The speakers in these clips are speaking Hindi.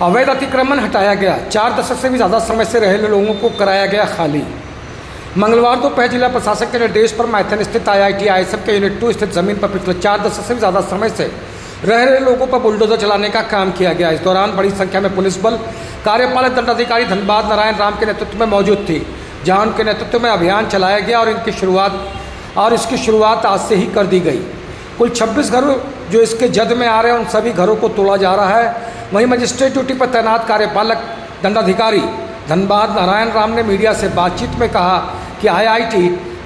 अवैध अतिक्रमण हटाया गया। 4 दशक से भी ज़्यादा समय से रहे लोगों को कराया गया खाली। मंगलवार दोपहर जिला प्रशासन के निर्देश पर मैथन स्थित IIT ISM के यूनिट 2 स्थित जमीन पर पिछले 4 दशक से भी ज़्यादा समय से रह रहे लोगों पर बुलडोजर चलाने का काम किया गया। इस दौरान बड़ी संख्या में पुलिस बल कार्यपालक दंडाधिकारी धनबाद नारायण राम के नेतृत्व में मौजूद थी, जहां उनके नेतृत्व में अभियान चलाया गया और इसकी शुरुआत आज से ही कर दी गई। कुल 26 घर जो इसके जद में आ रहे हैं उन सभी घरों को तोड़ा जा रहा है। वहीं मजिस्ट्रेट ड्यूटी पर तैनात कार्यपालक दंडाधिकारी धनबाद नारायण राम ने मीडिया से बातचीत में कहा कि IIT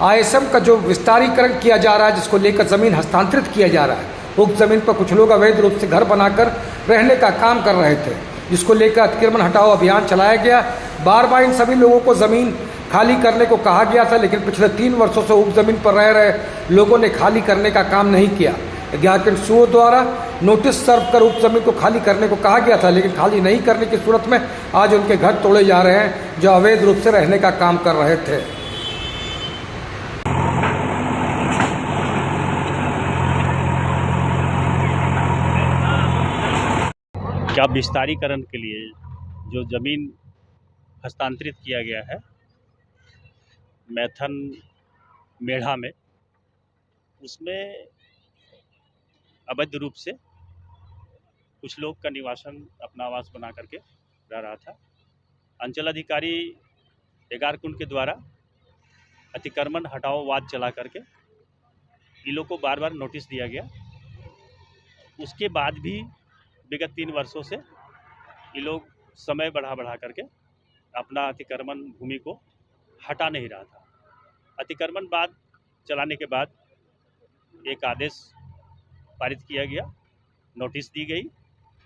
ISM का जो विस्तारीकरण किया जा रहा है, जिसको लेकर ज़मीन हस्तांतरित किया जा रहा है, उक्त ज़मीन पर कुछ लोग अवैध रूप से घर बनाकर रहने का काम कर रहे थे, जिसको लेकर अतिक्रमण हटाओ अभियान चलाया गया। बार बार इन सभी लोगों को ज़मीन खाली करने को कहा गया था, लेकिन पिछले 3 वर्षों से उक्त ज़मीन पर रह रहे लोगों ने खाली करने का काम नहीं किया। ज्ञापनसुओं द्वारा नोटिस सर्व कर उक्त ज़मीन को खाली करने को कहा गया था, लेकिन खाली नहीं करने की सूरत में आज उनके घर तोड़े जा रहे हैं जो अवैध रूप से रहने का काम कर रहे थे। क्या विस्तारीकरण के लिए जो ज़मीन हस्तांतरित किया गया है मैथन मेढ़ा में, उसमें अवैध रूप से कुछ लोग का निवासन अपना आवास बना करके रह रहा था। अंचल अधिकारी एगारकुंड के द्वारा अतिक्रमण हटाओ वाद चला करके इन लोग को बार बार नोटिस दिया गया। उसके बाद भी विगत 3 वर्षों से ये लोग समय बढ़ा करके अपना अतिक्रमण भूमि को हटा नहीं रहा था। अतिक्रमण बाद चलाने के बाद एक आदेश पारित किया गया, नोटिस दी गई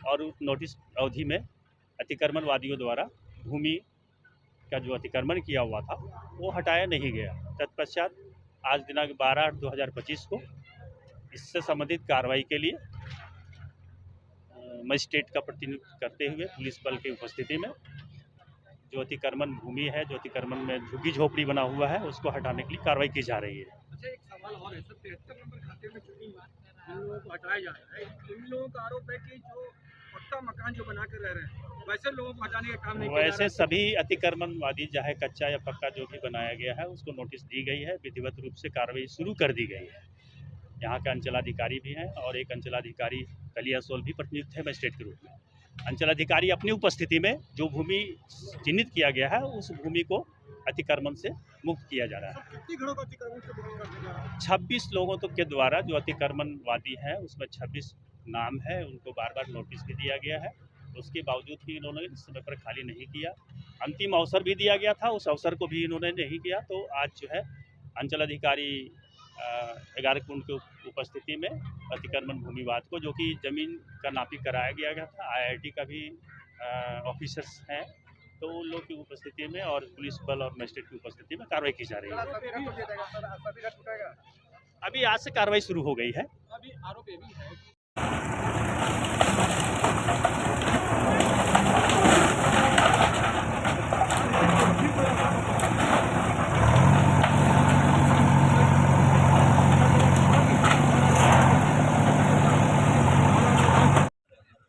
और उस नोटिस अवधि में अतिक्रमणवादियों द्वारा भूमि का जो अतिक्रमण किया हुआ था वो हटाया नहीं गया। तत्पश्चात आज दिनांक 12/8/2025 को इससे संबंधित कार्रवाई के लिए मजिस्ट्रेट का प्रतिनिधित्व करते हुए पुलिस बल की उपस्थिति में जो अतिक्रमण भूमि है, जो अतिक्रमण में झुग्गी झोपड़ी बना हुआ है, उसको हटाने के लिए कार्रवाई की जा रही है। अच्छा, एक सवाल और है सर, 73 नंबर खाते में जिन लोगों को हटाया जा रहा है, इन लोगों का आरोप है कि जो पक्का मकान जो बना कर रह रहे हैं वैसे लोगों को हटाने का काम नहीं किया जा रहा है। वैसे सभी अतिक्रमणवादी चाहे कच्चा या पक्का जो भी बनाया गया है उसको नोटिस दी गई है, विधिवत रूप से कार्रवाई शुरू कर दी गई है। यहाँ के अंचलाधिकारी भी हैं और एक अंचलाधिकारी कलियासोल भी प्रतिनियुक्त है मजिस्ट्रेट के रूप में। अंचलाधिकारी अपनी उपस्थिति में जो भूमि चिन्हित किया गया है उस भूमि को अतिक्रमण से मुक्त किया जा रहा है। कितनी घरों को अतिक्रमण से मुक्त कर दिया है? 26 लोगों के द्वारा जो अतिक्रमणवादी हैं उसमें 26 नाम है, उनको बार बार नोटिस भी दिया गया है। उसके बावजूद भी इन्होंने इस समय पर खाली नहीं किया। अंतिम अवसर भी दिया गया था, उस अवसर को भी इन्होंने नहीं किया। तो आज जो है अंचलाधिकारी एगारकुंड की उपस्थिति में अतिक्रमण भूमिवाद को, जो कि ज़मीन का नापी कराया गया था, IIT का भी ऑफिसर्स हैं, तो उन लोग की उपस्थिति में और पुलिस बल और मजिस्ट्रेट की उपस्थिति में कार्रवाई की जा रही है। अभी आज से कार्रवाई शुरू हो गई है। अभी आरोप ये भी है कि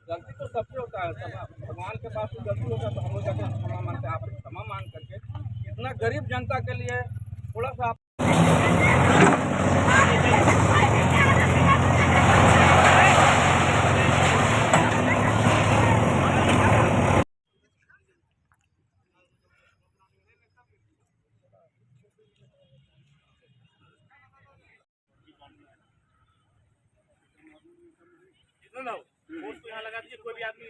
गलती तो सबसे होता है। भगवान के पास भी गलती होता है तो हम लोग जाके क्षमा मांगते हैं। आप क्षमा मांग करके इतना गरीब जनता के लिए थोड़ा सा यहाँ लगा दीजिए। कोई भी आदमी